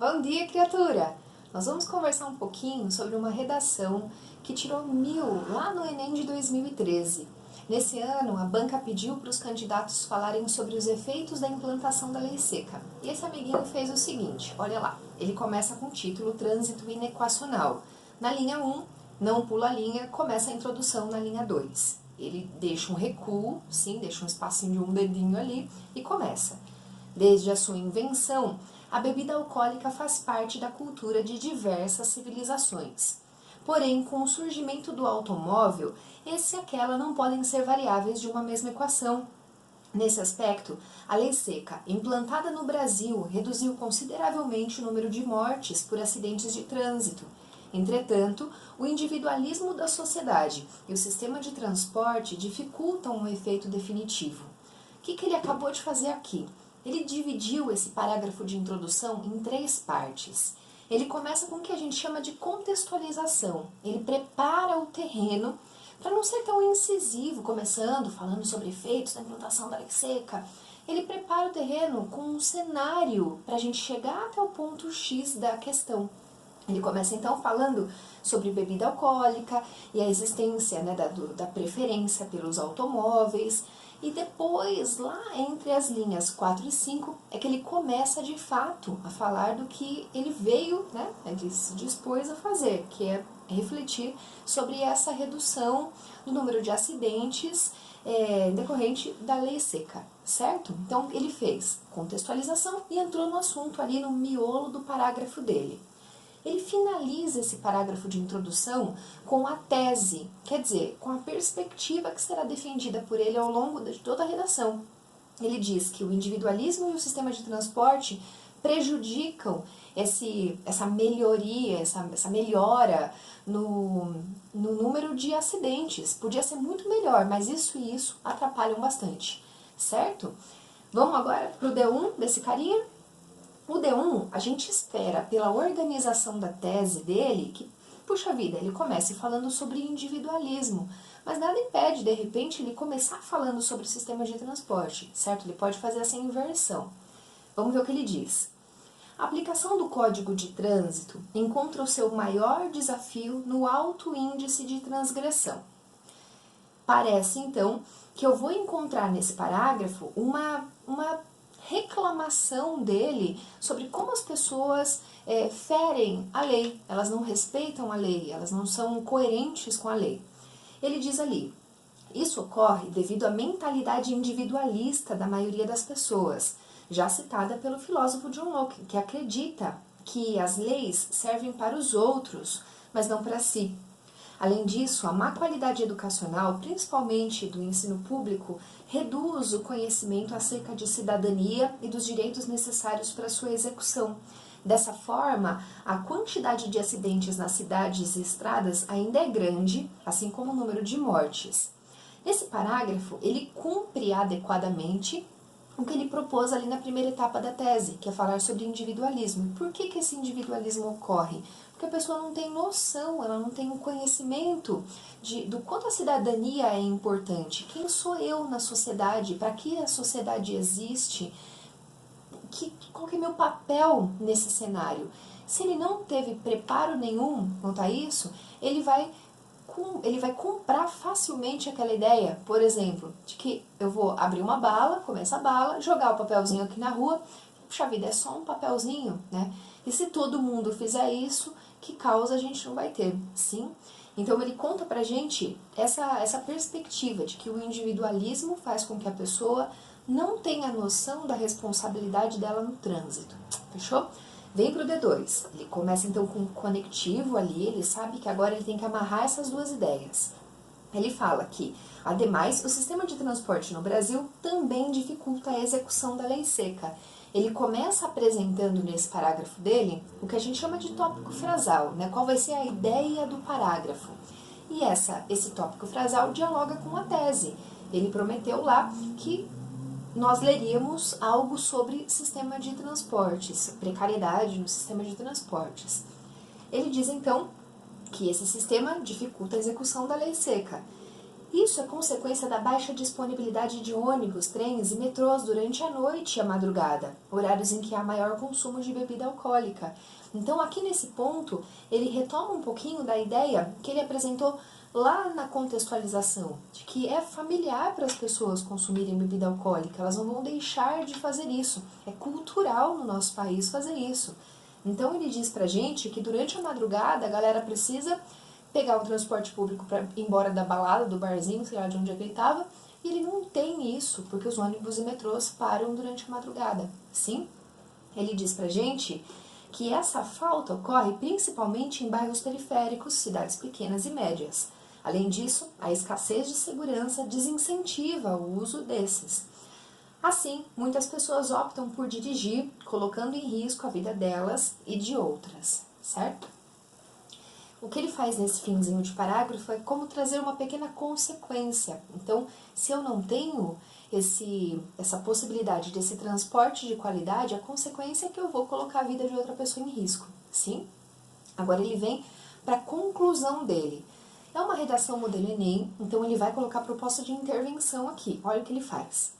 Bom dia, criatura! Nós vamos conversar um pouquinho sobre uma redação que tirou 1000 lá no Enem de 2013. Nesse ano, a banca pediu para os candidatos falarem sobre os efeitos da implantação da lei seca. E esse amiguinho fez o seguinte, olha lá, ele começa com o título Trânsito Inequacional. Na linha 1, não pula a linha, começa a introdução na linha 2. Ele deixa um recuo, sim, deixa um espacinho de um dedinho ali e começa. Desde a sua invenção, a bebida alcoólica faz parte da cultura de diversas civilizações. Porém, com o surgimento do automóvel, esse e aquela não podem ser variáveis de uma mesma equação. Nesse aspecto, a lei seca, implantada no Brasil, reduziu consideravelmente o número de mortes por acidentes de trânsito. Entretanto, o individualismo da sociedade e o sistema de transporte dificultam um efeito definitivo. O que ele acabou de fazer aqui? Ele dividiu esse parágrafo de introdução em 3 partes. Ele começa com o que a gente chama de contextualização. Ele prepara o terreno para não ser tão incisivo, começando falando sobre efeitos da implantação da lei seca. Ele prepara o terreno com um cenário para a gente chegar até o ponto X da questão. Ele começa então falando sobre bebida alcoólica e a existência, né, da preferência pelos automóveis. E depois, lá entre as linhas 4 e 5, é que ele começa de fato a falar do que ele veio, né, ele se dispôs a fazer, que é refletir sobre essa redução do número de acidentes decorrente da lei seca, certo? Então ele fez contextualização e entrou no assunto ali no miolo do parágrafo dele. Ele finaliza esse parágrafo de introdução com a tese, quer dizer, com a perspectiva que será defendida por ele ao longo de toda a redação. Ele diz que o individualismo e o sistema de transporte prejudicam essa melhoria, essa melhora no número de acidentes. Podia ser muito melhor, mas isso e isso atrapalham bastante, certo? Vamos agora para o D1 desse carinha? O D1, a gente espera, pela organização da tese dele, que, puxa vida, ele comece falando sobre individualismo, mas nada impede, de repente, ele começar falando sobre o sistema de transporte, certo? Ele pode fazer essa inversão. Vamos ver o que ele diz. A aplicação do Código de Trânsito encontra o seu maior desafio no alto índice de transgressão. Parece, então, que eu vou encontrar nesse parágrafo uma reclamação dele sobre como as pessoas ferem a lei, elas não respeitam a lei, elas não são coerentes com a lei. Ele diz ali, isso ocorre devido à mentalidade individualista da maioria das pessoas, já citada pelo filósofo John Locke, que acredita que as leis servem para os outros, mas não para si. Além disso, a má qualidade educacional, principalmente do ensino público, reduz o conhecimento acerca de cidadania e dos direitos necessários para sua execução. Dessa forma, a quantidade de acidentes nas cidades e estradas ainda é grande, assim como o número de mortes. Nesse parágrafo, ele cumpre adequadamente o que ele propôs ali na primeira etapa da tese, que é falar sobre individualismo. Por que esse individualismo ocorre? Porque a pessoa não tem noção, ela não tem um conhecimento do quanto a cidadania é importante. Quem sou eu na sociedade? Para que a sociedade existe? Qual que é meu papel nesse cenário? Se ele não teve preparo nenhum quanto a isso, ele vai comprar facilmente aquela ideia, por exemplo, de que eu vou abrir uma bala, comer essa bala, jogar o papelzinho aqui na rua, puxa vida, é só um papelzinho, né? E se todo mundo fizer isso, que causa a gente não vai ter, sim? Então ele conta pra gente essa perspectiva de que o individualismo faz com que a pessoa não tenha noção da responsabilidade dela no trânsito, fechou? Vem para o D2, ele começa então com um conectivo ali, ele sabe que agora ele tem que amarrar essas duas ideias. Ele fala que, ademais, o sistema de transporte no Brasil também dificulta a execução da lei seca. Ele começa apresentando nesse parágrafo dele o que a gente chama de tópico frasal, né? Qual vai ser a ideia do parágrafo. E esse tópico frasal dialoga com a tese. Ele prometeu lá que nós leríamos algo sobre sistema de transportes, precariedade no sistema de transportes. Ele diz então que esse sistema dificulta a execução da lei seca. Isso é consequência da baixa disponibilidade de ônibus, trens e metrôs durante a noite e a madrugada, horários em que há maior consumo de bebida alcoólica. Então, aqui nesse ponto, ele retoma um pouquinho da ideia que ele apresentou lá na contextualização, de que é familiar para as pessoas consumirem bebida alcoólica, elas não vão deixar de fazer isso, é cultural no nosso país fazer isso. Então, ele diz pra gente que durante a madrugada a galera precisa pegar o transporte público para ir embora da balada, do barzinho, sei lá de onde é que ele estava, e ele não tem isso, porque os ônibus e metrôs param durante a madrugada. Sim, ele diz pra gente que essa falta ocorre principalmente em bairros periféricos, cidades pequenas e médias. Além disso, a escassez de segurança desincentiva o uso desses. Assim, muitas pessoas optam por dirigir, colocando em risco a vida delas e de outras, certo? O que ele faz nesse finzinho de parágrafo é como trazer uma pequena consequência. Então, se eu não tenho essa possibilidade desse transporte de qualidade, a consequência é que eu vou colocar a vida de outra pessoa em risco, sim? Agora ele vem para a conclusão dele. É uma redação modelo Enem, então ele vai colocar a proposta de intervenção aqui. Olha o que ele faz.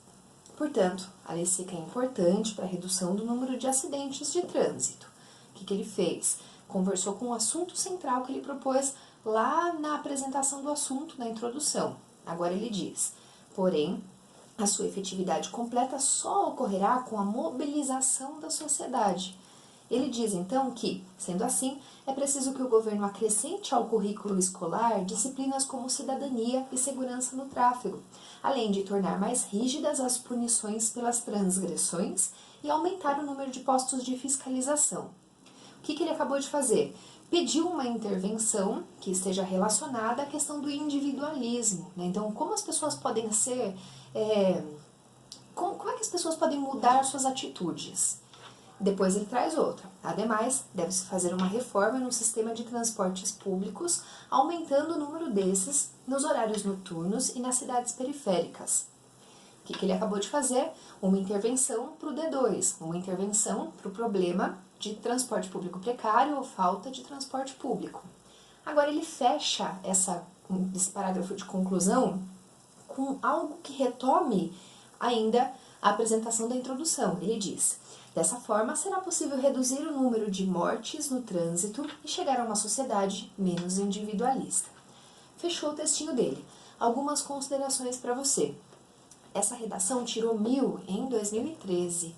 Portanto, a lei seca é importante para a redução do número de acidentes de trânsito. O que ele fez? Conversou com o assunto central que ele propôs lá na apresentação do assunto, na introdução. Agora ele diz, porém, a sua efetividade completa só ocorrerá com a mobilização da sociedade. Ele diz então que, sendo assim, é preciso que o governo acrescente ao currículo escolar disciplinas como cidadania e segurança no tráfego, além de tornar mais rígidas as punições pelas transgressões e aumentar o número de postos de fiscalização. O que ele acabou de fazer? Pediu uma intervenção que esteja relacionada à questão do individualismo, né? Então, como as pessoas podem ser... como é que as pessoas podem mudar suas atitudes? Depois ele traz outra. Ademais, deve-se fazer uma reforma no sistema de transportes públicos, aumentando o número desses nos horários noturnos e nas cidades periféricas. O que ele acabou de fazer? Uma intervenção para o D2, uma intervenção para o problema de transporte público precário ou falta de transporte público. Agora ele fecha esse parágrafo de conclusão com algo que retome ainda a apresentação da introdução. Ele diz, dessa forma será possível reduzir o número de mortes no trânsito e chegar a uma sociedade menos individualista. Fechou o textinho dele. Algumas considerações para você. Essa redação tirou 1000 em 2013.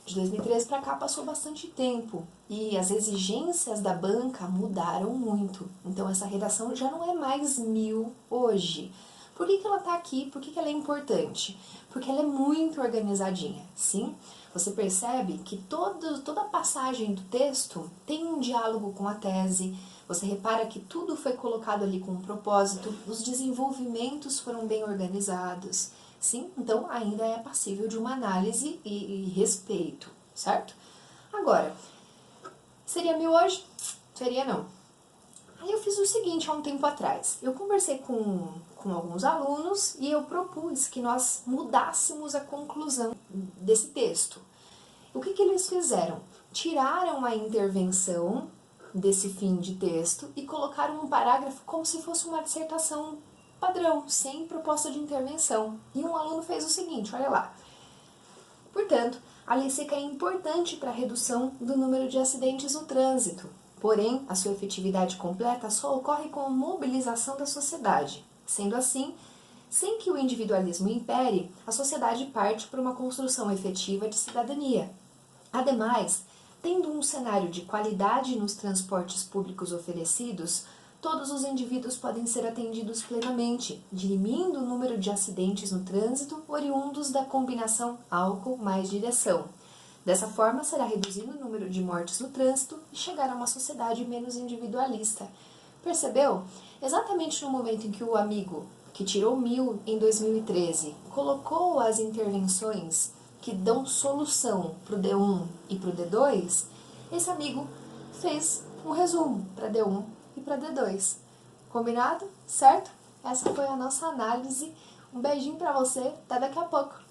De 2013 para cá passou bastante tempo e as exigências da banca mudaram muito. Então essa redação já não é mais 1000 hoje. Por que ela está aqui? Por que ela é importante? Porque ela é muito organizadinha, sim? Você percebe que toda a passagem do texto tem um diálogo com a tese, você repara que tudo foi colocado ali com um propósito, os desenvolvimentos foram bem organizados, sim? Então ainda é passível de uma análise e respeito, certo? Agora, seria 1000 hoje? Seria não. Aí eu fiz o seguinte há um tempo atrás, eu conversei com alguns alunos e eu propus que nós mudássemos a conclusão desse texto. O que eles fizeram? Tiraram a intervenção desse fim de texto e colocaram um parágrafo como se fosse uma dissertação padrão, sem proposta de intervenção. E um aluno fez o seguinte, olha lá. Portanto, a lei seca é importante para a redução do número de acidentes no trânsito. Porém, a sua efetividade completa só ocorre com a mobilização da sociedade. Sendo assim, sem que o individualismo impere, a sociedade parte para uma construção efetiva de cidadania. Ademais, tendo um cenário de qualidade nos transportes públicos oferecidos, todos os indivíduos podem ser atendidos plenamente, diminuindo o número de acidentes no trânsito oriundos da combinação álcool mais direção. Dessa forma, será reduzido o número de mortes no trânsito e chegar a uma sociedade menos individualista. Percebeu? Exatamente no momento em que o amigo, que tirou 1000 em 2013, colocou as intervenções que dão solução para o D1 e para o D2, esse amigo fez um resumo para D1 e para D2. Combinado? Certo? Essa foi a nossa análise. Um beijinho para você, até daqui a pouco.